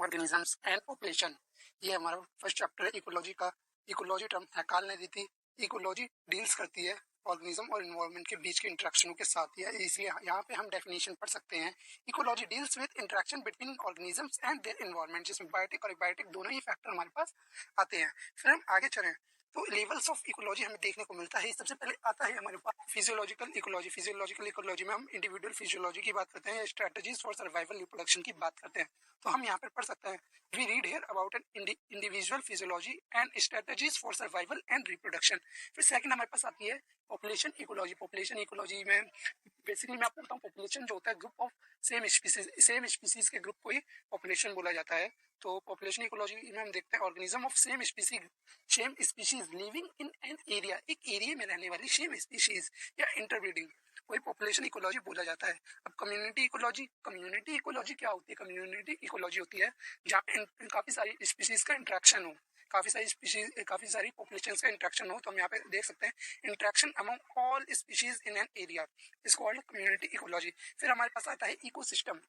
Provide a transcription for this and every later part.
Organisms and population. ये हमारा first chapter है इकोलॉजी का। इकोलॉजी टर्म हैकाल ने दी थी। इकोलॉजी डील्स करती है ऑर्गेनिज्म और इन्वायरमेंट के बीच के इंटरेक्शनों के साथ, या इसलिए यहाँ पे हम डेफिनेशन पढ़ सकते हैं। Ecology deals with interaction between organisms and their environment, जिसमें बायोटिक और एबायोटिक दोनों ही फैक्टर हमारे पास आते हैं। फिर हम आगे चलें तो लेवल्स ऑफ इकोलॉजी हमें देखने को मिलता है। सबसे पहले आता है हमारे पास फिजियोलॉजिकल इकोलॉजी। फिजियोलॉजिकल इकोलॉजी में हम इंडिविजुअल फिजियोलॉजी की बात करते हैं, स्ट्रेटजीज फॉर सर्वाइवल रिप्रोडक्शन की बात करते हैं। तो हम यहाँ पर पढ़ सकते हैं, we read here about an individual physiology and strategies for survival and reproduction. फिर सेकंड हमारे पास आती है पॉपुलेशन इकोलॉजी। पॉपुलेशन इकोलॉजी में बेसिकली मैं आपको बताऊं, पॉपुलेशन जो होता है ग्रुप ऑफ सेम स्पीसीज के ग्रुप को ही पॉपुलेशन बोला जाता है। तो पॉपुलेशन इकोलॉजी में हम देखते हैं organism of same species living in an area, एक एरिया में रहने वाली सेम स्पीशीज या इंटरब्रीडिंग, वही पॉपुलेशन इकोलॉजी बोला जाता है। अब कम्युनिटी इकोलॉजी क्या होती है? कम्युनिटी इकोलॉजी होती है जहाँ पे काफी सारी स्पीशीज का इंटरेक्शन हो, काफी सारी पॉपुलेशंस का इंटरेक्शन हो। तो हम यहाँ पे देख सकते हैं interaction among all species in an area is called community ecology. फिर हमारे पास आता है इकोसिस्टम।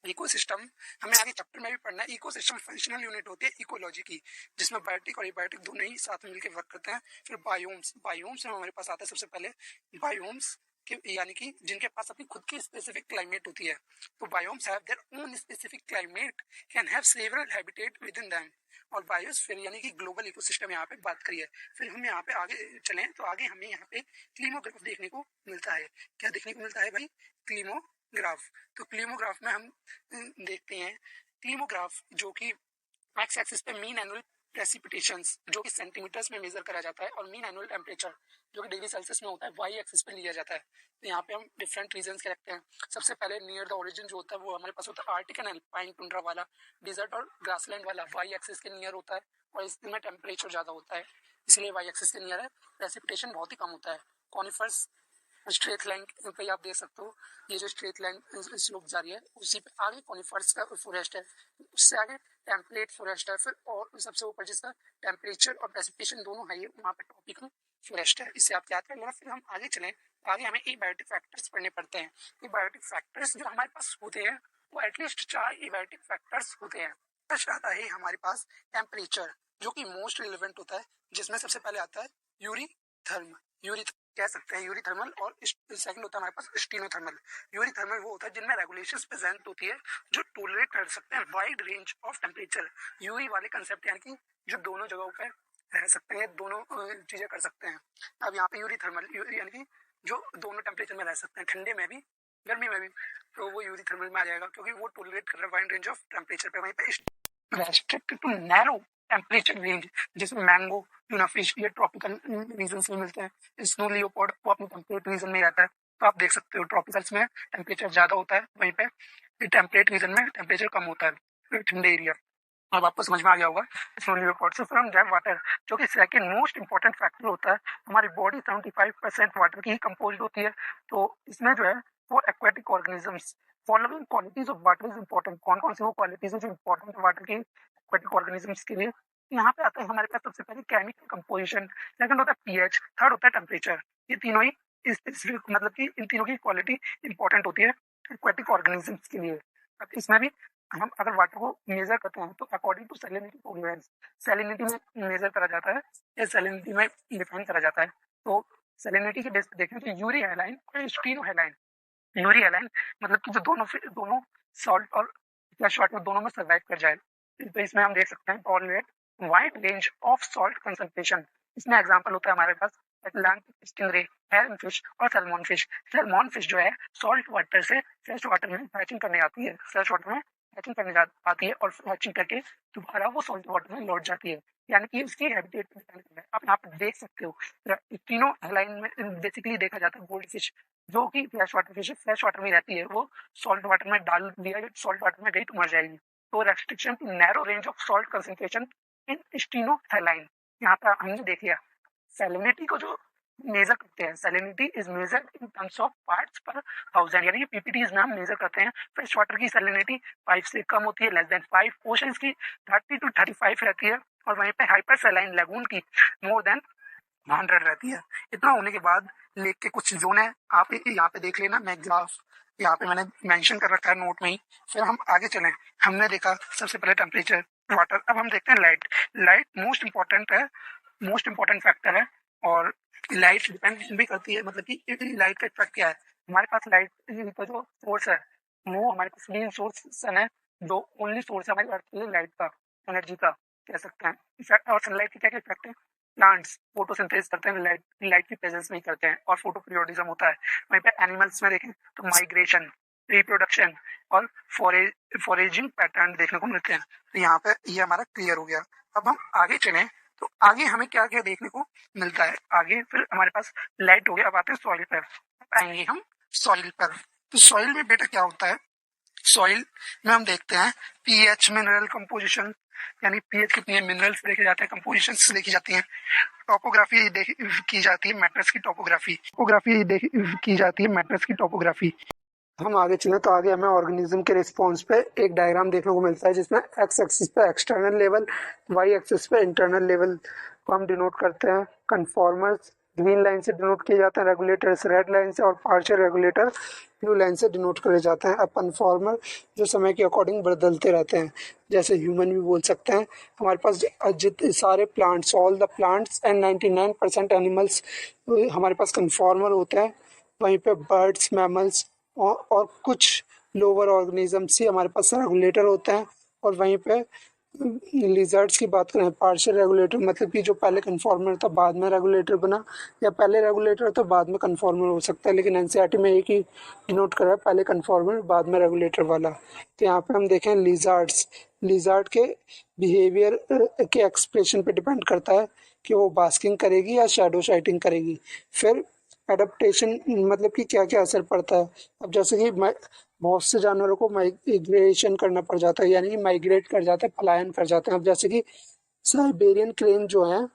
इकोसिस्टम हमें आगे चैप्टर में भी पढ़ना है। इकोसिस्टम फंक्शनल यूनिट होती है इकोलॉजी की, जिसमें बायोटिक और एबायोटिक दोनों ही साथ में मिलकर वर्क करते हैं। फिर बायोम्स में हमारे पास आता है सबसे पहले बायोम्स के, यानी कि जिनके पास अपनी खुद की स्पेसिफिक क्लाइमेट होती है। तो biomes have their own specific climate, can have several habitat with in them. और बायोस्फीयर यानी कि ग्लोबल इकोसिस्टम यहाँ पे बात करिए। फिर हम यहाँ पे आगे चलें तो आगे हमें यहाँ पे क्लीमोग्राफ देखने को मिलता है। क्या देखने को मिलता है भाई? क्लीमोग्राफ। तो क्लीमोग्राफ में हम देखते हैं क्लीमोग्राफ जो कि एक्स एक्सिस पे मीन एनुअल प्रेसिपिटेशंस जो कि सेंटीमीटर्स में मेजर करा जाता है, और मीन एनुअल टेम्परेचर जो कि डिग्री सेल्सियस में होता है वाई एक्सिस पे लिया जाता है। तो यहाँ पे हम डिफरेंट रीजंस के रखते हैं। सबसे पहले नियर द ओरिजिन जो होता है वो हमारे पास होता है आर्टिक एंड अल्पाइन टुंड्रा वाला, डिजर्ट और ग्रासलैंड वाला वाई एक्सिस के नियर होता है, और इसमें टेम्परेचर ज्यादा होता है इसलिए वाई एक्सिस के नियर है। प्रेसिपिटेशन बहुत ही कम होता है। कॉनिफर्स स्ट्रेट लाइन पे आप देख सकते हो, ये जो स्ट्रेट लाइन स्लोप जा रही है उसी पे आगे कॉनिफर्स का फॉरेस्ट है, उससे आगे टेम्पलेट फॉरेस्ट है, फिर और सबसे ऊपर जिसका टेम्परेचर और प्रेसिपिटेशन दोनों हाई है वहाँ पे ट्रॉपिकल फॉरेस्ट है। इससे आप याद कर लेना। फिर हम आगे चलें, आगे हमें एबायोटिक फैक्टर्स पढ़ने पड़ते हैं। एबायोटिक फैक्टर्स जो हमारे पास होते हैं वो एटलीस्ट 4 एबायोटिक फैक्टर्स होते हैं। फर्स्ट आता है हमारे पास टेम्परेचर, जो कि मोस्ट रिलेवेंट होता है, जिसमें सबसे पहले आता है यूरीथर्म कह सकते हैं यूरीथर्मल, और सेकंड होता है हमारे पास स्टीनोथर्मल। यूरीथर्मल वो होता है जिनमें रेगुलेशंस प्रेजेंट होती है जो टॉलरेट कर सकते हैं wide range of temperature. Yuri वाले कंसेप्ट यानी कि जो दोनों जगहों पे रह सकते हैं, दोनों चीजें कर सकते हैं। अब यहाँ पे यूरीथर्मल यानी कि जो दोनों टेम्परेचर में रह सकते हैं, ठंडे में भी गर्मी में भी, तो वो यूरीथर्मल में आ जाएगा क्योंकि वो टॉलरेट कर रहा है वाइड रेंज ऑफ टेम्परेचर पे। वहीं पे restricted to narrow temperature range, जिसमें मैंगो ट्यूना फिश ये ट्रॉपिकल रीजन में मिलते हैं। स्नो लियोपार्ड वो अपने टेम्परेट रीजन में रहता है। तो आप देख सकते हो ट्रॉपिकल्स में टेम्परेचर ज्यादा होता है, वहीं पे टेम्परेट रीजन में टेम्परेचर कम होता है, ठंडे एरिया। अब आपको समझ में आ गया होगा स्नो लियोपार्ड से। फिर हम ड्राई वाटर, जो कि सेकंड मोस्ट इंपॉर्टेंट फैक्टर होता है। हमारी बॉडी 75% वाटर की ही कंपोज होती है। तो इसमें जो है वो aquatic organisms, following qualities of water is important. कौन कौन सी वो क्वालिटीज है जो इंपॉर्टेंट है वाटर की एक्वेटिक ऑर्गेनिजम्स के लिए? यहाँ पे आता है हमारे पास सबसे पहले केमिकल कंपोजिशन, सेकंड होता है पीएच, थर्ड होता है टेम्परेचर। ये तीनों ही मतलब कि इन तीनों की क्वालिटी इंपॉर्टेंट होती है एक्वेटिक ऑर्गेनिजम्स के लिए। अब इसमें भी हम अगर वाटर को मेजर करते हैं तो according to salinity tolerance, salinity में मेजर करा जाता है या सैलिनिटी में डिफाइन करा जाता है। तो सैलिनिटी के बेस पे देखें तो यूरी हैलाइन और स्टीनो हैलाइन। यूरी हैलाइन मतलब कि जो दोनों सॉल्ट और फ्लैश वाटर दोनों में सर्वाइव कर जाए। तो इसमें हम देख सकते हैं tolerate wide range of salt concentration. इसमें एग्जांपल होता है हमारे पास अटलांटिक स्टिंगरे, हेरन फिश और सैल्मन फिश। सैल्मन फिश जो है सॉल्ट वाटर से फ्रेश वाटर में हैचिंग करने आती है, फ्रेश वाटर में हैचिंग करने आती है और हैचिंग करके दोबारा वो सॉल्ट वाटर में लौट जाती है, यानी कि उसकी हैबिटेट में डिपेंड करता है। आप यहाँ पे देख सकते हो तीनों लाइन में बेसिकली देखा जाता है गोल्ड फिश जो कि fresh water fish, fresh water में रहती है, वो सॉल्ट वाटर में डाल दिया, सॉल्ट वाटर में गई तो मर जाएगी। तो restriction to narrow range of salt concentration in stenohaline. यहाँ पर हमने देख लिया सैलिनिटी को जो मेजर करते हैं, salinity is measured in terms of parts पर थाउजेंड, यानी कि पीपीटीज में हम मेजर करते हैं। फ्रेश वाटर की सैलिनिटी 5 से कम होती है, लेस देन 5। ओशंस की 30 to 35 रहती है, और वहीं पे हाइपर सैलाइन लगून की मोर देन 100 रहती है। इतना होने के बाद लेक के कुछ जोन है, आप यहाँ पे देख लेना। मैं ग्राफ यहाँ पे मैंने मेंशन कर रखा है नोट में ही। फिर हम आगे चलें, हमने देखा सबसे पहले टेम्परेचर, वाटर। अब हम देखते हैं लाइट। लाइट मोस्ट इम्पॉर्टेंट है, मोस्ट इम्पॉर्टेंट फैक्टर है। और लाइट डिपेंड भी करती है, मतलब कि लाइट का इफेक्ट क्या है। हमारे पास लाइट का जो सोर्स है वो हमारे पास मेन सोर्स सन है, जो ओनली सोर्स है हमारी अर्थ के लिए लाइट का, एनर्जी का कह सकते हैं इफेक्ट। और सनलाइट के क्या क्या इफेक्ट है, प्लांट्स फोटोसिंथेसिस करते हैं, लाइट की प्रेजेंस में करते हैं, और फोटो पीरियोडिज्म होता है। वहीं पे एनिमल्स में देखें तो माइग्रेशन, रिप्रोडक्शन और फॉरेजिंग पैटर्न देखने को मिलते हैं। तो यहाँ पे ये हमारा क्लियर हो गया। अब हम आगे चलें तो आगे हमें क्या क्या देखने को मिलता है आगे। फिर हमारे पास लाइट हो गया, अब आते हैं सॉइल पर। आएंगे हम सॉइल पर। तो सॉइल में बेटा क्या होता है, सॉइल में हम देखते हैं पीएच, मिनरल कंपोजिशन, यानी पीएच कितनी है, मिनरल्स देखे जाते हैं, कंपोजिशंस देखी जाती हैं, टोपोग्राफी की जाती है, मैटर्स की टोपोग्राफी की जाती है, मैटर्स की टोपोग्राफी। हम आगे चले तो आगे हमें ऑर्गेनिज्म के रिस्पॉन्स पे एक डायग्राम देखने को मिलता है, जिसमें एक्स एक्सिस पे एक्सटर्नल लेवल, वाई एक्सिस पे इंटरनल लेवल को हम डिनोट करते हैं। कन्फॉर्मर्स ग्रीन लाइन से डिनोट किए जाते हैं, रेगुलेटर्स रेड लाइन से, और पार्शियल रेगुलेटर ब्लू लाइन से डिनोट करे जाते हैं। अब कन्फॉर्मर जो समय के अकॉर्डिंग बदलते रहते हैं, जैसे ह्यूमन भी बोल सकते हैं। हमारे पास जितने सारे plants, all the plants and 99% animals हमारे पास कन्फॉर्मर होते हैं। वहीं पे बर्ड्स, मैमल्स और कुछ लोअर ऑर्गेनिजम्स ही हमारे पास रेगुलेटर होते हैं। और वहीं पे लिजर्ड्स की बात करें, पार्शियल रेगुलेटर, मतलब कि जो पहले कन्फॉर्मर था बाद में रेगुलेटर बना, या पहले रेगुलेटर था बाद में कन्फॉर्मर हो सकता है, लेकिन एनसीईआरटी में एक ही डिनोट कर रहा है, पहले कन्फॉर्मर बाद में रेगुलेटर वाला। तो यहाँ पे हम देखें लिजर्ड्स, लिजर्ड के बिहेवियर के एक्सप्रेशन पे डिपेंड करता है कि वो बास्किंग करेगी या शैडो शाइटिंग करेगी। फिर एडप्टेशन, मतलब कि क्या क्या असर पड़ता है। अब जैसे कि बहुत से जानवरों को माइग्रेशन करना पड़ जाता है, यानी कि माइग्रेट कर जाते हैं, पलायन कर जाते हैं। अब जैसे कि साइबेरियन क्रेन जो है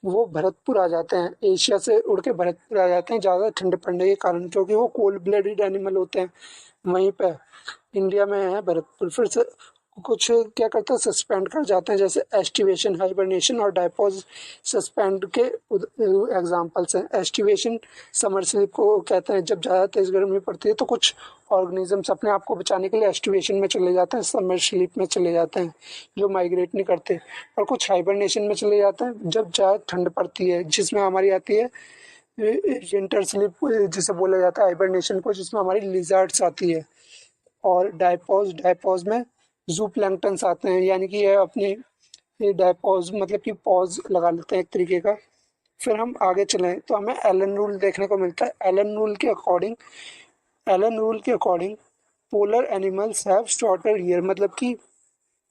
वो भरतपुर आ जाते हैं, एशिया से उड़ के भरतपुर आ जाते हैं ज़्यादा ठंड पड़ने के कारण, क्योंकि वो कोल्ड ब्लडेड एनिमल होते हैं। वहीं पे इंडिया में है भरतपुर। फिर से कुछ क्या करते हैं, सस्पेंड कर जाते हैं, जैसे एस्टिवेशन, हाइबरनेशन और डायपोज सस्पेंड के एग्जांपल्स हैं। एस्टिवेशन समर स्लीप को कहते हैं, जब ज़्यादा तेज गर्मी पड़ती है तो कुछ ऑर्गेनिजम्स अपने आप को बचाने के लिए एस्टिवेशन में चले जाते हैं, समर स्लीप में चले जाते हैं, जो माइग्रेट नहीं करते। और कुछ हाइबरनेशन में चले जाते हैं जब ज़्यादा ठंड पड़ती है, जिसमें हमारी आती है विंटर स्लीप जिसे बोला जाता है, हाइबरनेशन को, जिसमें हमारी लिजर्ड्स आती है। और डायपोज, डायपोज में जू प्लैंक्टन्स आते हैं, यानी कि ये अपने डायपोज मतलब कि पॉज लगा लेते हैं एक तरीके का। फिर हम आगे चलें तो हमें एलन रूल देखने को मिलता है। एलन रूल के according polar animals have shorter year, मतलब कि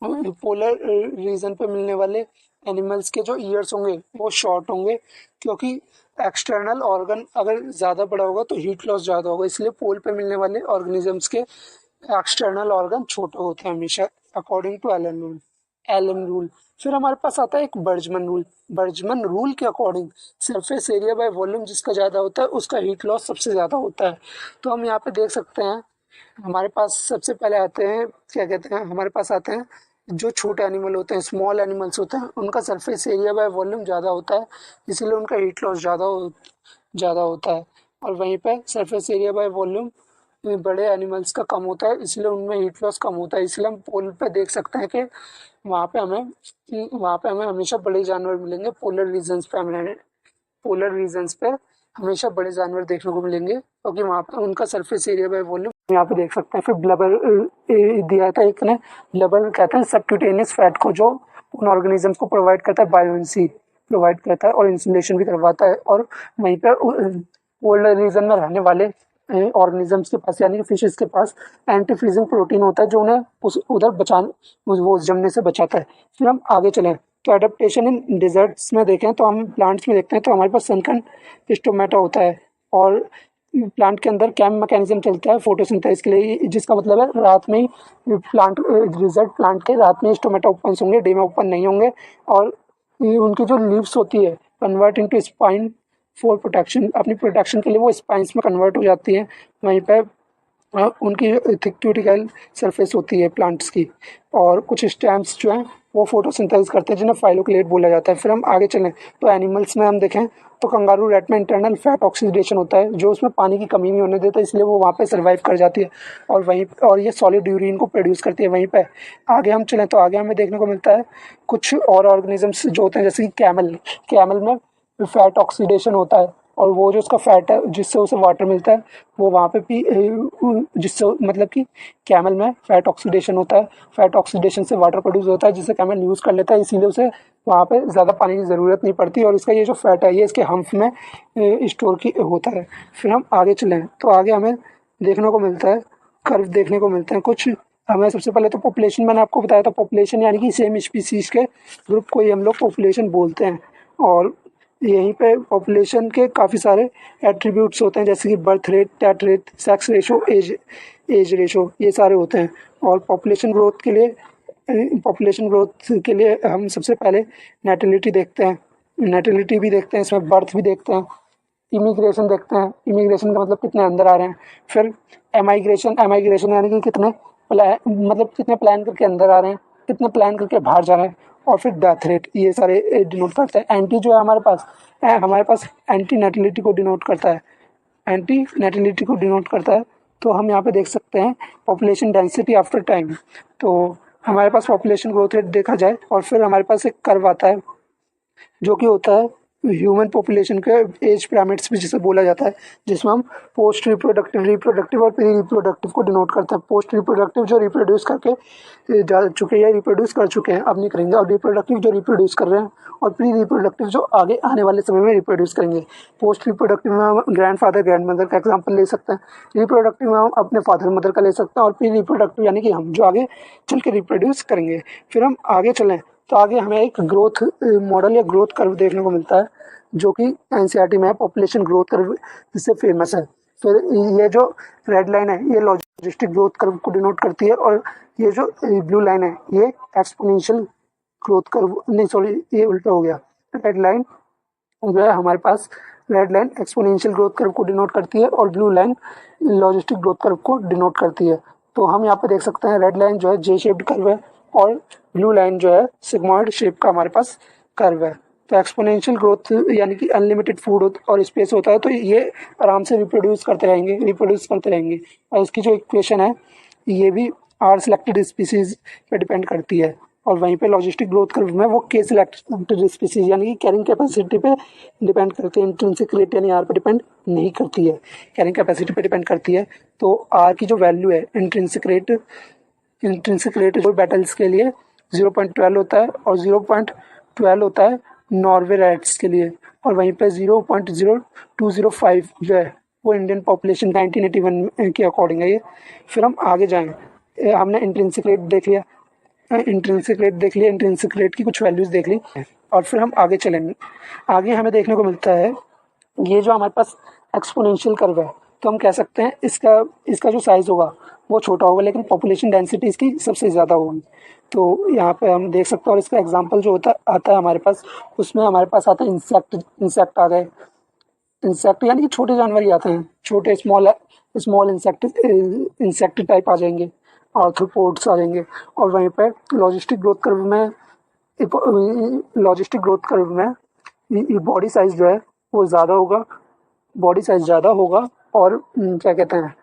पोलर रीजन पे मिलने वाले एनिमल्स के जो ईयर्स होंगे वो शॉर्ट होंगे, क्योंकि एक्सटर्नल ऑर्गन अगर ज़्यादा बड़ा होगा तो हीट लॉस ज़्यादा होगा, इसलिए पोल पे मिलने वाले ऑर्गेनिजम्स के एक्सटर्नल ऑर्गन छोटे होते हैं हमेशा, अकॉर्डिंग टू एलन रूल। फिर हमारे पास आता है एक बर्जमन रूल। बर्जमन रूल के according surface area by volume जिसका ज़्यादा होता है उसका हीट लॉस सबसे ज़्यादा होता है। तो हम यहाँ पे देख सकते हैं, हमारे पास सबसे पहले आते हैं, क्या कहते हैं, हमारे पास आते हैं जो छोटे एनिमल होते हैं, स्मॉल एनिमल्स होते हैं, उनका सरफेस एरिया बाय वॉल्यूम ज़्यादा होता है, इसीलिए उनका हीट लॉस ज़्यादा होता है। और वहीं पे सरफेस एरिया बाय वॉल्यूम बड़े एनिमल्स का कम होता है, इसलिए उनमें हीट लॉस कम होता है। इसलिए हम पोल पे देख सकते हैं कि वहाँ पे हमें हमेशा बड़े जानवर मिलेंगे। पोलर रीजन्स पे हमेशा बड़े जानवर देखने को मिलेंगे, क्योंकि वहाँ पे उनका सरफेस एरिया बाय वॉल्यूम यहाँ पे देख सकते हैं। फिर ब्लबर दिया था एक ने, ब्लबर कहते हैं सबक्यूटेनियस फैट को, जो उन ऑर्गेनिजम्स को प्रोवाइड करता है, बायोएंसी प्रोवाइड करता है और इंसुलेशन भी करवाता है। और वहीं पर पोलर रीजन में रहने वाले ऑर्गेनिजम्स के पास, यानी कि फिशेस के पास एंटी फ्रीजिंग प्रोटीन होता है, जो उन्हें उधर वो जमने से बचाता है। फिर हम आगे चलें तो एडेप्टेशन इन डिजर्ट्स में देखें तो हम प्लांट्स में देखते हैं तो हमारे पास सनकन स्टोमेटा होता है, और प्लांट के अंदर कैम मैकेनिज्म चलता है फोटोसिंथेसिस के लिए, जिसका मतलब है रात में ही प्लांट के रात में ही स्टोमेटा ओपन होंगे, डे में ओपन नहीं होंगे। और उनकी जो लीव्स होती है convert into spine for protection, अपनी प्रोटेक्शन के लिए वो स्पाइंस में कन्वर्ट हो जाती हैं। वहीं पर उनकी थिक क्यूटिकल सरफेस होती है प्लांट्स की। और कुछ स्टेम्स जो हैं वो फोटोसिंथेसिस करते हैं जिन्हें फाइलोक्लेट बोला जाता है। फिर हम आगे चलें तो एनिमल्स में हम देखें तो कंगारू रैट में इंटरनल फैट ऑक्सीडेशन होता है जो उसमें पानी की कमी नहीं होने देता, इसलिए वो वहाँ पे सर्वाइव कर जाती है और ये सॉलिड यूरिन को प्रोड्यूस करती है। वहीं पे आगे हम चलें तो आगे हमें देखने को मिलता है कुछ और ऑर्गेनिजम्स जो होते हैं, जैसे कि कैमल में फैट ऑक्सीडेशन होता है और वो जो उसका फैट है जिससे उसे वाटर मिलता है वो वहाँ पे भी जिससे मतलब कि कैमल में फैट ऑक्सीडेशन होता है। फैट ऑक्सीडेशन से वाटर प्रोड्यूस होता है जिसे कैमल यूज़ कर लेता है, इसीलिए उसे वहाँ पे ज़्यादा पानी की ज़रूरत नहीं पड़ती और इसका ये जो फैट है ये इसके हम्फ में स्टोर की होता है। फिर हम आगे चलें तो आगे हमें देखने को मिलता है कर्व देखने को मिलते हैं कुछ। हमें सबसे पहले तो पॉपुलेशन, मैंने आपको बताया था पॉपुलेशन यानी कि सेम स्पीसीज के ग्रुप को ही हम लोग पॉपुलेशन बोलते हैं। और यहीं पे पॉपुलेशन के काफ़ी सारे एट्रीब्यूट्स होते हैं जैसे कि birth rate, death rate, sex ratio, age ratio, ये सारे होते हैं। और पॉपुलेशन ग्रोथ के लिए हम सबसे पहले नेटिलिटी देखते हैं, नेटिलिटी भी देखते हैं, इसमें बर्थ भी देखते हैं, इमिग्रेशन देखते हैं, इमिग्रेशन का मतलब कितने अंदर आ रहे हैं। फिर एमाइग्रेशन यानी कि कितने प्लान करके अंदर आ रहे हैं, कितने प्लान करके बाहर जा रहे हैं। और फिर डेथ रेट, ये सारे डिनोट करते हैं। एंटी जो है हमारे पास एंटी नेटिलिटी को डिनोट करता है। तो हम यहाँ पे देख सकते हैं पॉपुलेशन डेंसिटी आफ्टर टाइम। तो हमारे पास पॉपुलेशन ग्रोथ रेट देखा जाए और फिर हमारे पास एक कर्व आता है जो कि होता है ह्यूमन पॉपुलेशन के एज पिरामिड्स भी जिसे बोला जाता है, जिसमें हम पोस्ट रिप्रोडक्टिव और प्री रिप्रोडक्टिव को डिनोट करते हैं। पोस्ट रिप्रोडक्टिव जो रिप्रोड्यूस करके जा चुके हैं या रिप्रोड्यूस कर चुके हैं, अब नहीं करेंगे, और रिप्रोडक्टिव जो रिप्रोड्यूस कर रहे हैं, और प्री रिप्रोडक्टिव जो आगे आने वाले समय में रिप्रोड्यूस करेंगे। पोस्ट रिप्रोडक्टिव में हम ग्रैंडफादर ग्रैंडमदर का एग्जाम्पल ले सकते हैं, रिप्रोडक्टिव में हम अपने फादर मदर का ले सकते हैं, और प्री रिप्रोडक्टिव यानी कि हम जो आगे चल के रिप्रोड्यूस करेंगे। फिर हम आगे चलें तो आगे हमें एक ग्रोथ मॉडल या ग्रोथ कर्व देखने को मिलता है जो कि एनसीईआरटी में है, पॉपुलेशन ग्रोथ कर्व जिससे फेमस है। फिर ये जो रेड लाइन है ये लॉजिस्टिक ग्रोथ कर्व को डिनोट करती है, और ये जो ब्लू लाइन है ये एक्सपोनेंशियल ग्रोथ कर्व, नहीं सॉरी ये उल्टा हो गया। रेड लाइन जो है हमारे पास, red line exponential growth curve को डिनोट करती है और blue line logistic growth curve को डिनोट करती है। तो हम यहाँ पे देख सकते हैं रेड लाइन जो है जे शेप्ड कर्व है और ब्लू लाइन जो है सिग्मॉइड शेप का हमारे पास कर्व है। तो एक्सपोनेंशियल ग्रोथ यानी कि अनलिमिटेड फूड और स्पेस होता है, तो ये आराम से रिप्रोड्यूस करते रहेंगे। और इसकी जो इक्वेशन है ये भी आर सिलेक्टेड स्पीसीज पे डिपेंड करती है। और वहीं पे लॉजिस्टिक ग्रोथ कर्व में वो के सिलेक्टेड स्पीसीज यानी कि कैरिंग कैपेसिटी पे डिपेंड करती है, इंट्रिंसिक रेट यानी आर पे डिपेंड नहीं करती है, कैरिंग कैपेसिटी पे डिपेंड करती है। तो आर की जो वैल्यू है इंट्रिंसिक रेट जो बैटल्स के लिए 0.12 होता है और 0.12 होता है नॉर्वे रैट्स के लिए, और वहीं पे 0.0205 जो है वो इंडियन पॉपुलेशन 1981 के अकॉर्डिंग है ये। फिर हम आगे जाएं, हमने इंट्रिंसिक रेट देख लिया, इंट्रिंसिक रेट की कुछ वैल्यूज़ देख ली, और फिर हम आगे चलेंगे। आगे हमें देखने को मिलता है ये जो हमारे पास एक्सपोनेंशियल कर्व है, तो हम कह सकते हैं इसका जो साइज़ होगा वो छोटा होगा लेकिन पॉपुलेशन डेंसिटी इसकी सबसे ज़्यादा होगी। तो यहाँ पे हम देख सकते हैं, और इसका एग्जांपल जो आता है हमारे पास, उसमें हमारे पास आता है इंसेक्ट आ गए। इंसेक्ट यानी कि छोटे जानवर ही आते हैं, छोटे स्मॉल इंसेक्ट टाइप आ जाएंगे, आर्थ्रोपोड्स आ जाएंगे। और वहीं पे लॉजिस्टिक ग्रोथ कर्व में बॉडी साइज जो है वो ज़्यादा होगा, और क्या कहते हैं,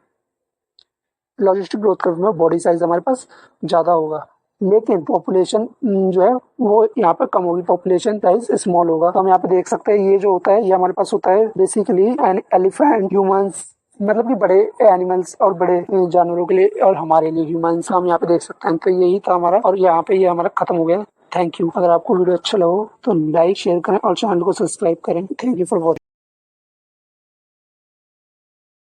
लॉजिस्टिक ग्रोथ कर्व में बॉडी साइज हमारे पास ज़्यादा होगा, लेकिन पॉपुलेशन जो है वो यहाँ पर कम होगी, पॉपुलेशन साइज स्मॉल होगा। तो हम यहाँ पे देख सकते हैं ये जो होता है ये हमारे पास होता है बेसिकली एलिफेंट, ह्यूमंस, मतलब कि बड़े एनिमल्स और बड़े जानवरों के लिए, और हमारे लिए ह्यूमंस हम यहाँ पे देख सकते हैं। तो यही था हमारा, और यहाँ पे ये हमारा खत्म हो गया। Thank you. अगर आपको वीडियो अच्छा लगा तो लाइक शेयर करें और चैनल को सब्सक्राइब करें। Thank you for watching.